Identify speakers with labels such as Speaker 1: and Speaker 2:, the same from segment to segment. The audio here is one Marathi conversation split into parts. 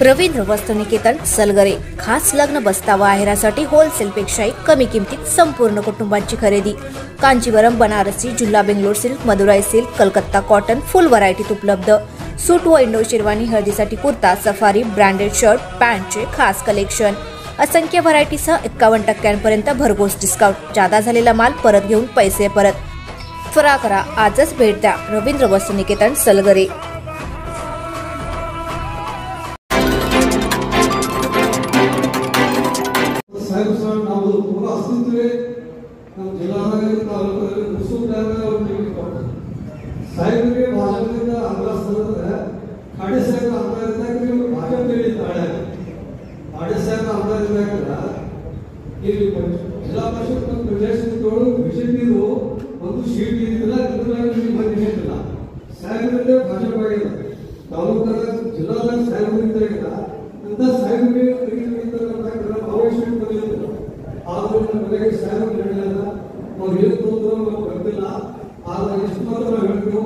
Speaker 1: रवींद्र वस्त्रनिकेतन सलगरे खास लग्न बस्तावा आहेरासाठी होलसेलपेक्षाही कमी किमतीत संपूर्ण कुटुंबांची खरेदी। कांजीवरम, बनारसी, जुल्ला, Bangalore silk, Madurai silk, Calcutta cotton full व्हरायटीत उपलब्ध। सूट व इंडो शेरवानी, हळदीसाठी कुर्ता, सफारी, ब्रँडेड शर्ट, पॅन्टचे खास कलेक्शन, असंख्य व्हरायटीसह 51% भरघोस डिस्काउंट। जादा झालेला माल परत घेऊन पैसे परत। त्वरा करा, आजच भेट द्या रवींद्र वस्त्रनिकेतन सलगरे।
Speaker 2: ನಾವು ಪೂರಾ ಅಸ್ತಿತ್ವೇ ನಮ್ಮ ಜಿಲ್ಲಾದಾಗ ತಾಲೂಕಲ್ಲಿ ಮುಸುಕ್ದಾಗ ಸಾಹೇಬರಿಗೆ ಭಾಜಪದಿಂದ ಆಂಧ್ರಸ್ಥಾನದ ಖಾಡೆ ಸಾಹೇಬ ಆಂಧ್ರದಾಗ ಭಾಜಪದಲ್ಲಿ ತಾಳೆ ಖಾಡೆ ಸಾಹೇಬ ಆಂಧ್ರದಾಗ ಇಲ್ಲಿ ಜಿಲ್ಲಾ ಪರಿಷತ್ ಪ್ರಜಾಸತ್ತೆಗಳು ಬಿಜೆಪಿದು ಒಂದು ಸೀಟ್ ಇದ್ದಿಲ್ಲ, ಇದ್ರಾಗ ಬಂದಿಲ್ಲ। ಸಾಹೇಬರಲ್ಲೇ ಭಾಜಪ ಆಗಿದೆ, ತಾಲೂಕದಾಗ ಜಿಲ್ಲಾದಾಗ ಸಾಹೇಬರಿಂದ ಆಗಿಲ್ಲ ಅಂತ ಸಾಹೇಬರಿಗೆ ಅವಶ್ಯಕ ಬಂದಿಲ್ಲ। ಆದರೂ ನನಗೆ ಸಾಹೇಬರು ಹೇಳಿಲ್ಲ, ಅವ್ರು ಹೇಳ್ಕೊಂಡ್ರು ನಾವು ಬರ್ತಿಲ್ಲ। ಆದ್ರೆ ಎಷ್ಟು ಮಾತ್ರ ನಾವು ಹೇಳ್ತೀವಿ,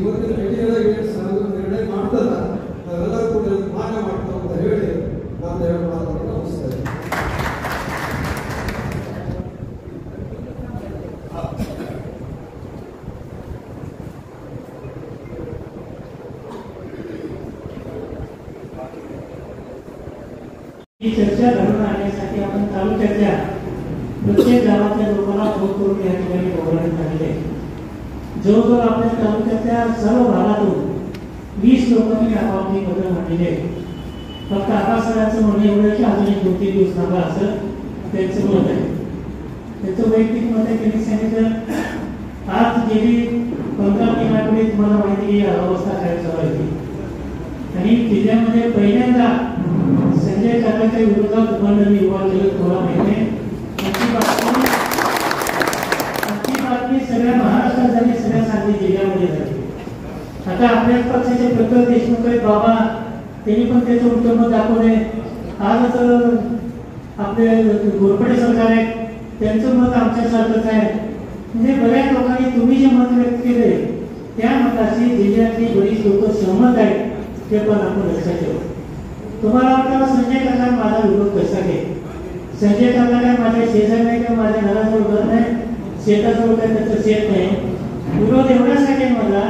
Speaker 2: ಇವತ್ತಿನ ಭೇಟಿಯಾಗಿ ಸಾಹೇಬರು ನಿರ್ಣಯ ಮಾಡ್ತಾರ, ನಾವೆಲ್ಲ ಕೂಡ ಮಾನ್ಯ ಮಾಡ್ತಾವ ಅಂತ ಹೇಳಿ ನಾನು ಎರಡು ಮಾತನ್ನು ಮುಗಿಸ್ತೇನೆ।
Speaker 3: ही चर्चा घडून आणण्यासाठी आपण तालुक्यातल्या प्रत्येक गावातल्या लोकांना फोन करून या ठिकाणी बोलवण्यात आलेले। जवळजवळ आपल्या तालुक्यातल्या सर्व भागातून 20 लोकांनी आपापली मतं मांडलेली आहे। फक्त आकाशराचं म्हणणं एवढं की अजून 2-3 दिवस थांबा असं त्यांचं मत आहे। त्यांचं वैयक्तिक मत आहे, त्यांनी सांगितलं आज गेली 15 आठवडे तुम्हाला माहिती की अवस्था काय चालू आहे आणि जिल्ह्यामध्ये पहिल्यांदा संजय काकाच्या विरोधात बंड निर्माण केलं तुम्हाला माहिती आहे। आजची बातमी सगळ्या महाराष्ट्रात झाली, सगळ्या सांगली जिल्ह्यामध्ये झाली। आता आपल्याच पक्षाचे प्रताप देशमुख आहेत बाबा, त्यांनी पण त्याचं उत्तम मत दाखवले। आजच आपले घोरपडे सरकार आहे, त्यांचं मत आमच्यासारखंच आहे। म्हणजे बऱ्याच लोकांनी तुम्ही जे मत व्यक्त केले त्या मताशी जिल्ह्यातली बरीच लोक सहमत आहेत, ते पण आपण लक्षात ठेवू। तुम्हाला वाटतं संजय काका माझा विरोध कसा घे? संजय काका काय माझ्या शेजार नाही का, माझ्या घराजवळ घर नाही, शेताजवळ काय त्याचं शेत नाही। विरोध एवढ्यासाठी मला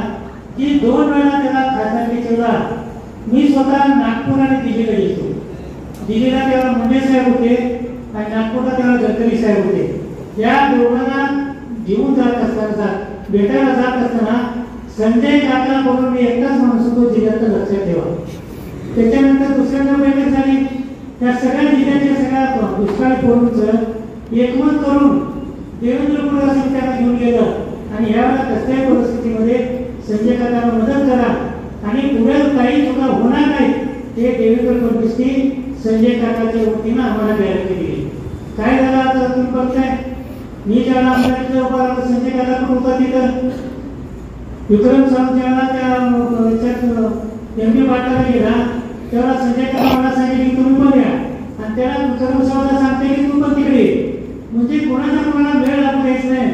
Speaker 3: की 2 वेळा त्याला खासदारकी केला। मी स्वतः नागपूर आणि दिल्लीला गेलो। दिल्लीला तेव्हा मुंडे साहेब होते आणि नागपूरला तेव्हा गडकरी साहेब होते। या दोघांना घेऊन जात असताना, भेटायला जात असताना संजय काका बोलून मी एकटाच माणूस होतो जिल्ह्यात, लक्षात ठेवा। त्याच्यानंतर दुसऱ्यांदा बैठक झाली, त्या सगळ्या जिल्ह्याच्या सगळ्या दुष्काळ फोरमचं एकमत करून देवेंद्र फडणवीस त्यांना घेऊन गेलं आणि यावेळेला कसल्याही परिस्थितीमध्ये संजय काकांना मदत करा आणि पुढे काही चुका होणार नाही ते देवेंद्र फडणवीसनी संजय काकाच्या वतीनं आम्हाला गॅरंटी दिली। काय झालं आता तुम्ही बघताय, मी ज्याला आमदारीचा उभा राहिलो संजय काका पण होता तिथं, विक्रम सावंत ज्याला त्या एमपी पाटलाला गेला तेव्हा संजय काकांना सांगितले की तुम्ही पण या आणि त्याला विक्रम सावंतला सांगते की तू पण तिकडे। म्हणजे कोणाचा कोणाला वेळ लागू द्यायचा नाही,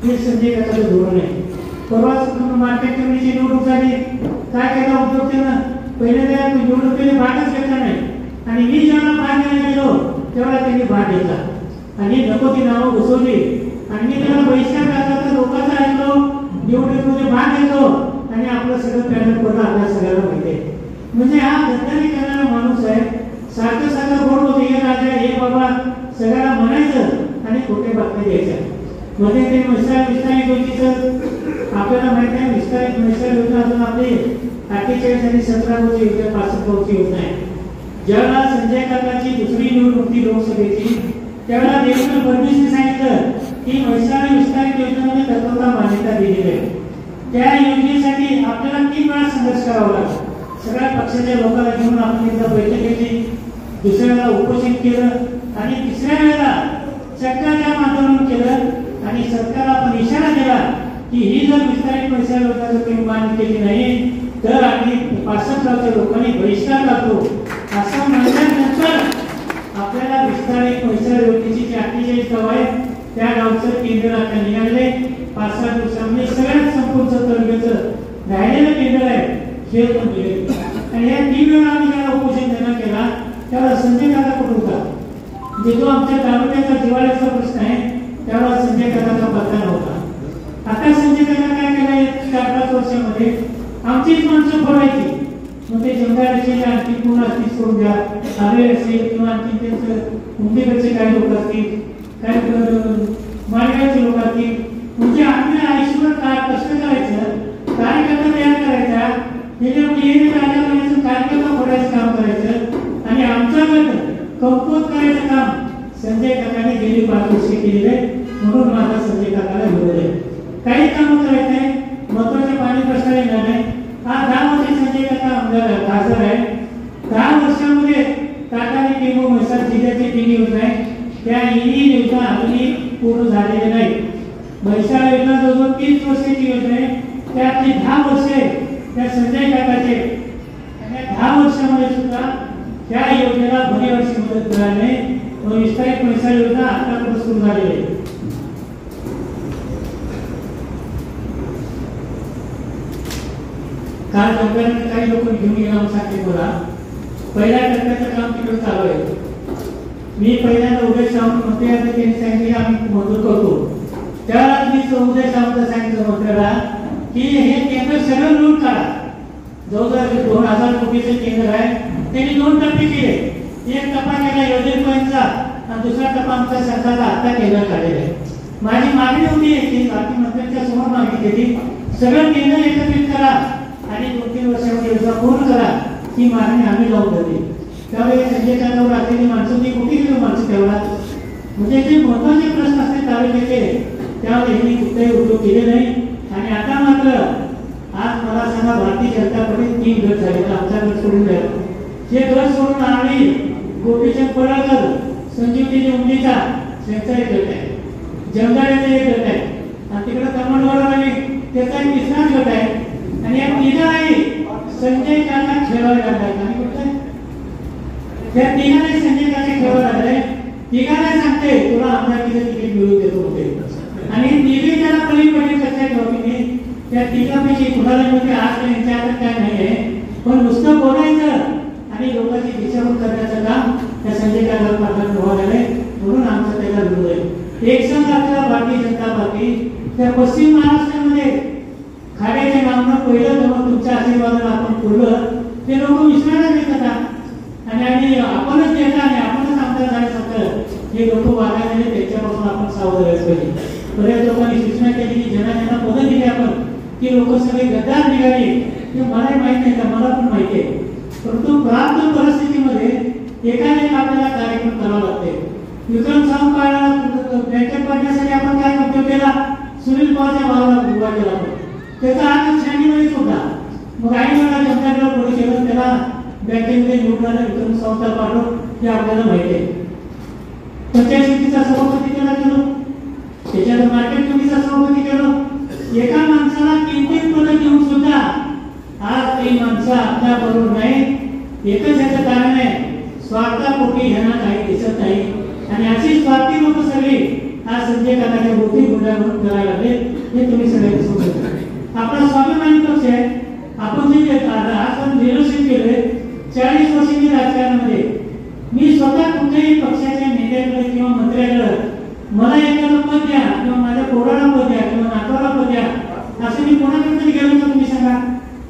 Speaker 3: हे संजय काकाचं धोरण आहे। परवाच मार्केट कमिटीची निवडणूक झाली, काय केला उद्योग त्यानं, पहिले त्या निवडणुकीने भागच घेतला नाही आणि मी जेव्हा भाग घ्यायला गेलो तेव्हा त्यांनी भाग घेतला आणि नको ती नावं घुसवली आणि मी त्याला बहिष्कार टाकला। तर लोकांचा ऐकलो, निवडणुकीमध्ये भाग घेतो आणि आपलं सगळं पॅनल पडलं, आपल्या सगळ्यांना माहिती आहे। म्हणजे हा गद्दारी करणारा माणूस आहे। सारखं सारखं बोलत होते हे राजा हे बाबा सगळ्याला म्हणायचं आणि खोटे बातम्या द्यायच्या। मध्ये ते विस्तारित योजनेचं आपल्याला माहिती आहे, विस्तारित योजना अजून आपली 48 आणि 17 रोजी योजना 65 योजना आहे। ज्यावेळेला संजय काकाची दुसरी निवडणूक ती लोकसभेची, त्यावेळेला देवेंद्र फडणवीसने सांगितलं की म्हैसाळ विस्तारित योजनेमध्ये तत्वता मान्यता दिलेली आहे। त्या योजनेसाठी आपल्याला 3 वेळा संघर्ष करावा लागला। सगळ्या पक्षाच्या लोकांना घेऊन आपण एकदा बैठक घेतली, दुसऱ्या वेळेला उपोषण केलं आणि तिसऱ्या वेळेला चक्काच्या माध्यमातून केलं आणि सरकारला आपण इशारा दिला की ही जर विस्तारित म्हैसाळ योजना जर तुम्ही मान्य केली नाही तर आम्ही 65 गावच्या लोकांनी बहिष्कार टाकतो असं म्हणल्यानंतर आपल्याला विस्तारित म्हैसाळ योजनेची 48 गाव आहेत त्या गावचं केंद्र आता निघाले। 5-6 दिवसांमध्ये सगळ्यात संपूर्ण तालुक्याचं राहिलेलं केंद्र आहे हे पण दिले आणि या 3 वेळा आम्ही त्याला उपोषण देण्यात जो आमच्या तालुक्याचा जिव्हाळ्याचा प्रश्न आहे त्यावेळेला संजय काकाचा पत्ता नव्हता. आता संजय काका काय केलंय 4-5 वर्षामध्ये आमचीच माणसं फोडायची. मग ते जंगाराचे आणखी कोण असतील सोडून द्या, आले असेल किंवा आणखी त्यांचं मुंबईकडचे काही लोक असतील, काही माळगावचे लोक असतील, म्हणजे आम्ही आयुष्यभर काय कष्ट करायचं, कार्यकर्ता तयार करायचा, त्याच्यामध्ये कार्यकर्ता फोडायचं काम करायचं आणि आमचं गट कमकुवत करायचं काम संजय काकाने गेली 5 वर्षे केलेलं आहे. म्हणून माझा संजय काकाला विरोध आहे. काही कामं करायचं आहे, महत्वाचे पाणी प्रश्न येणार नाही. आज 10 वर्षे संजय काका आमदार खासदार आहे. 10 वर्षामध्ये टाटाने टेंबू म्हैसाळ जिल्ह्याची 3 योजना आहे, त्या इनी योजना अजूनही पूर्ण झालेल्या नाही. म्हैसाळ योजना जवळजवळ 30 वर्षाची योजना आहे, त्यातली 10 वर्षे त्या संजय काकाचे. आणि 10 वर्षामध्ये सुद्धा त्या योजनेला भरीवर्षी मदत मिळाली नाही. विस्तारित म्हैसाळ योजना आतापर्यंत सुरू झालेली आहे. काल सरकारने काही लोक घेऊन गेला सांगते बोला पहिल्या टप्प्याचं काम तिकडे चालू आहे. मी पहिल्यांदा उदय सावंत मंत्री आता त्यांनी सांगितले आम्ही मंजूर करतो. त्यावेळेला मी उदय सावंत सांगितलं मंत्र्याला की हे केंद्र सगळं लूट काढा. जवळजवळ 2000 कोटीचं केंद्र आहे, त्यांनी 2 टप्पे केले. एक टप्पा केला योजनेपर्यंतचा आणि दुसरा टप्पा आमच्या सरकारला आता केंद्र काढलेला आहे. माझी मागणी होती की बाकी मंत्र्यांच्या समोर मागणी केली सगळं केंद्र एकत्रित करा आणि 2-3 वर्षामध्ये योजना पूर्ण करा. ही मागणी आम्ही लावून धरली. त्यावेळी संजय काकावर असलेली माणसं ती कुठे गेली माणसं तेवढा म्हणजे जे महत्वाचे प्रश्न असते तालुक्याचे त्यावेळी यांनी कुठेही उद्योग केले नाही. आणि आता मात्र आज मला सांगा भारतीय जनता पार्टीत 3 गट झाले. आमचा गट सोडून द्या, जे गट सोडून आम्ही गोपीचंद पडळकर, संजीवनी उमदीचा त्यांचा एक गट आहे, जंगाऱ्याचा एक गट आहे आणि तिकडे कमंडवाडा त्याचा एक 3रा गट आहे. आणि या तिघाही संजय काका खेळायला लागलाय. आणि कुठे त्या तिघांनी संजय काका खेळायला लागलाय. तिघांना सांगते तुला आमदारकीचं तिकीट मिळवून देतो होते आणि तिघी त्याला पलीकडे चर्चा ठेवली. त्या तिघांपैकी कुणाला म्हणजे आज यांच्या हातात काय नाही आहे, पण नुसतं बोलायचं आणि लोकांची दिशाभूल करण्याचं काम त्या संजय काका पाटलांना व्हायला आहे. म्हणून आमचा त्याला विरोध आहे. एक संघ आपल्याला भारतीय जनता पार्टी त्या पश्चिम महाराष्ट्रामध्ये खाड्याच्या नावानं पहिलं जेव्हा तुमच्या आशीर्वादाला आपण पुरलं ते लोक विसरायला देतात आणि आपणच देता आणि आपणच आमदार झाल्यासारखं हे लोक वागायला त्याच्यापासून आपण सावध राहायला पाहिजे. बऱ्याच लोकांनी सूचना केली की ज्यांना पदं दिली आपण ती लोक सगळे गद्दार निघाली. हे मलाही माहिती नाही का, मला पण माहिती आहे. परंतु प्राप्त परिस्थितीमध्ये एकाने आपल्याला कार्यक्रम करावा लागते. विक्रम सावकाळला बँकेत पाडण्यासाठी आपण काय उद्योग केला, सुनील पवारच्या भावाला उभा केला. त्याचा आज शाणीमध्ये होता. मग आई मला जनताला पुढे केलं, त्याला बँकेमध्ये निवडणारा विक्रम सावकार पाठवून हे आपल्याला माहिती आहे. पंचायत समितीचा सभापती त्याला केलं, त्याच्यात मार्केट कमिटीचा सभापती केलं. एका माणसाला 3-3 पदं देऊन सुद्धा आज काही माणसं आपल्या बरोबर नाही. एकच याचं कारण आहे स्वार्थापोटी ह्यांना काही दिसत नाही आणि अशी स्वार्थी लोक सगळी आज संजय काकाच्या मोठी गुन्हा म्हणून करायला लागले. हे तुम्ही सगळ्यांनी समजून आपला स्वाभिमानी पक्ष आहे. आपण जे आपण लिडरशिप केले 40 वर्षांनी राजकारणामध्ये मी स्वतः कुठल्याही पक्षाच्या नेत्याकडे किंवा मंत्र्याकडे मला एखादं पद द्या किंवा माझ्या पोराला पद द्या किंवा नातवाला पद द्या असं मी कोणाकडे गेलो तर तुम्ही सांगा.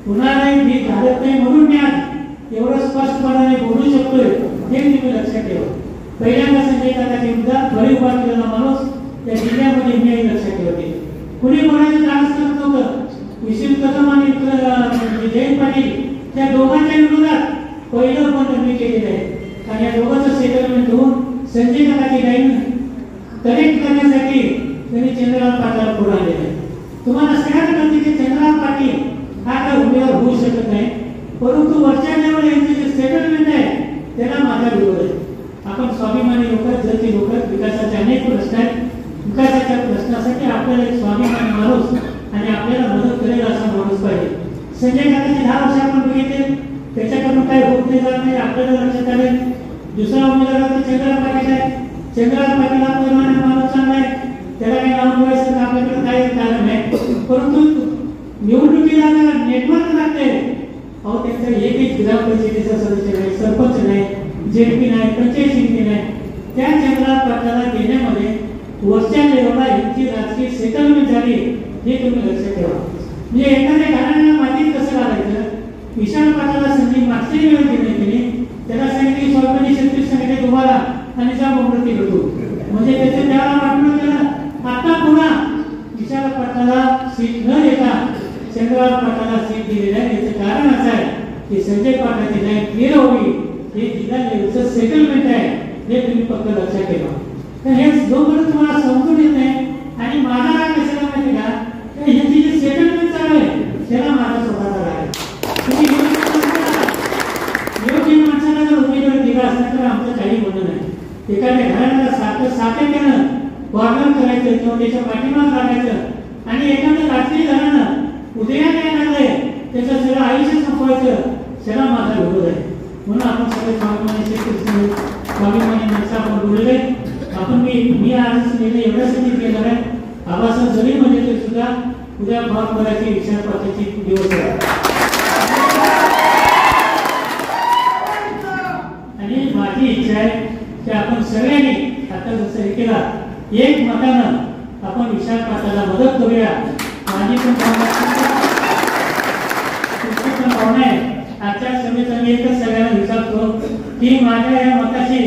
Speaker 3: कुणालाही मी घालत नाही म्हणून मी आज एवढं स्पष्टपणाने बोलू शकतोय हे तुम्ही लक्षात ठेवा. पहिल्यांदा संजय काकाच्या विरोधात बळी उभा केलेला माणूस त्या जिल्ह्यामध्ये मी लक्षात ठेवते. कुणी कोणाचं धाडस करत नव्हतं. विशील कदम आणि जयंत पाटील त्या दोघांच्या विरोधात पहिलं पण मी केलेलं आहे. आणि या दोघांचं सेटलमेंट होऊन संजय काकाची लाईन कनेक्ट करण्यासाठी त्यांनी चंद्रकांत पाटलाला पुढे आणलेलं आहे. तुम्हाला सगळ्यांना कळते की चंद्रकांत पाटील हा काय उमेदवार होऊ शकत नाही, परंतु वरच्या लेवल यांचे जे सेटलमेंट आहे त्याला माझा विरोध आहे. आपण स्वाभिमानी लोक जती लोक विकासाचे अनेक प्रश्न आहेत. विकासाच्या प्रश्नासाठी आपल्याला एक स्वाभिमानी माणूस आणि आपल्याला मदत करेल असा माणूस पाहिजे. संजय काकाचे 10 वर्ष आपण बघितले, त्याच्याकडून काही होत नाही जात नाही आपल्याला लक्षात आले. दुसरा उमेदवार चंद्रकांत पाटील आहे. चंद्रकांत पाटील हा परिमाण माणूस चांगला आहे, त्याला काही नाव ठेवायचं आपल्याकडे काही कारण नाही. परंतु निवडणुकीला नेटवर्क लागते. अहो त्यांचा एक ग्रामपंचायतीचा सदस्य नाही, सरपंच नाही, जेडपी नाही, पंचायत समिती नाही. त्या चंद्रहार पाटलाला देण्यामध्ये वरच्या लेवलला यांची राजकीय सेटलमेंट झाली हे तुम्ही लक्षात ठेवा. म्हणजे एखाद्या घराण्याला मातीत कसं घालायचं, विशाल पाटलाला संधी मागची वेळ दिली गेली, त्याला सांगितले स्वाभिमानी शेतकरी संघटनेत उभारा आणि जा बहुमती भेटू, म्हणजे त्याचे त्याला वाटलं त्याला आता पुन्हा विशाल पाटलाला सीट न देता चंद्रहार पाटलाला सीट दिलेलं आहे. याचं कारण असं आहे की संजय पाटलाची लाईन क्लिअर होईल, हे जिल्हा लेवलचं सेटलमेंट आहे हे तुम्ही फक्त लक्षात ठेवा. तर हे जोपर्यंत तुम्हाला समजून येत नाही आणि माझा राग कशाला माहिती का, ह्याची जी सेटलमेंट चालू आहे त्याला माझा स्वतःचा राग आहे. तुम्ही योग्य माणसाला जर उमेदवारी दिला असता तर आमचं काही म्हणणं नाही. एखाद्या घराण्याला सातत्यानं वागणूक करायचं किंवा त्याच्या पाठीमाग लागायचं आणि एखाद्या राजकीय घराणं उदयात येणार आहे त्याचं सगळं आयुष्य संपवायचं, त्याला माझा विरोध आहे. म्हणून आपण सगळे स्वाभिमानी माणसं आपण बोलले. आपण मी आज निर्णय एवढ्यासाठी केला आहे, आबासाहेब जरी म्हणजे ते सुद्धा उद्या फॉर्म भरायची विचार पाठायची दिवस आहे आणि माझी इच्छा आहे की आपण सगळ्यांनी आता जसं हे केला एक मतानं आपण विशाल पाटाला मदत करूया. माझी पण भावना आहे. आजच्या सभेचा मी एकच सगळ्यांना विचारतो की माझ्या या मताशी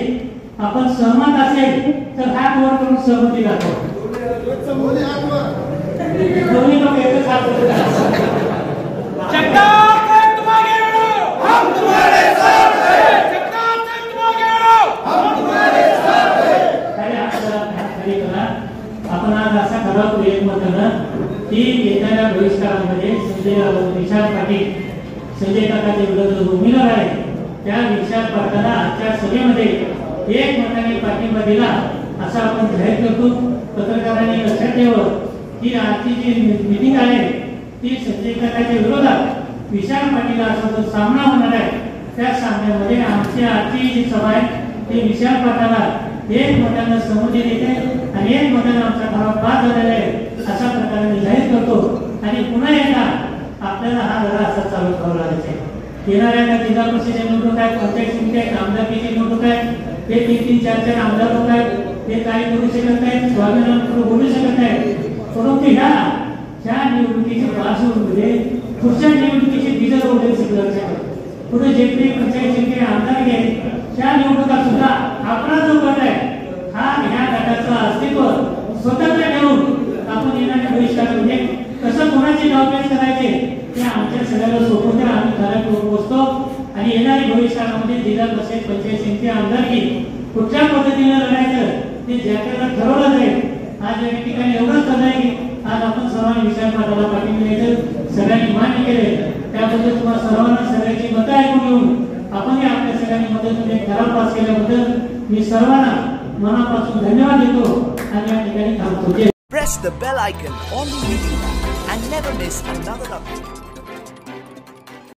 Speaker 3: आपण सहमत असेल तर हात वर करून सहमती दाखवा. दोन्ही लोक एकच हात वर आपण आज असा ठराव एक मतानं की येणाऱ्या बहिष्कारामध्ये विशाल पाटील संजय काकाच्या विरोधात उमेदवार आहे त्या विशाल पाटलाला आजच्या सभेमध्ये एक मताने पाठिंबा दिला असं आपण जाहीर करतो. पत्रकारांनी लक्षात ठेवं की आजची जी मीटिंग आहे ती संजय काकाच्या विरोधात विशाल पाटील असा जो सामना होणार आहे त्या सामन्यामध्ये आमची आजची जी सभा आहे ती विशाल पाटलाला एक मतानं संमती देते आणि एक मतानं आमचा ठराव पास झालेला आहे अशा प्रकारे जाहीर करतो. आणि पुन्हा एकदा आपल्याला हा लढा असा चालू करावा लागेल. येणाऱ्या जिल्हा परिषदेच्या निवडणूक आहेत, पंचायत समिती आहेत, आमदारकीची निवडणूक आहे, ते 3-4 आमदार लोक आहेत, ते काही करू शकत नाहीत, स्वाभिमानाकडे बोलू शकत नाहीत. परंतु ह्या निवडणुकीच्या पार्श्वभूमीमध्ये पुढच्या निवडणुकीची बीजं रोवले सगळं पुढे जे काही पंचायत समिती आमदार घ्यायचे त्या निवडणुका सुद्धा आपला जो गट आहे हा ह्या गटाचं अस्तित्व स्वतंत्र ठेवून आपण येणाऱ्या बहिष्कारामध्ये कसं कोणाची डावपेच करायचे ते आमच्या सगळ्याला सोपवून आम्ही घरात पोहोचतो. आणि येणाऱ्या भविष्यामध्ये जिल्हा परिषद पंचायत समिती आमदारकी कुठल्या पद्धतीने लढायचं ते ज्याच्याला ठरवलं जाईल. आज या ठिकाणी एवढंच करणार आहे की आज आपण सर्वांनी विशाल पाटलाला पाठिंबा द्यायचं सगळ्यांनी मान्य केले. त्याबद्दल तुम्हाला सर्वांना सगळ्यांची मतं ऐकून घेऊन आपणही आपल्या सगळ्यांनी मदतीने ठराव पास केल्याबद्दल मी सर्वांना मनापासून धन्यवाद देतो आणि या ठिकाणी थांबतो.
Speaker 4: Press the bell icon on the YouTube and never miss another update.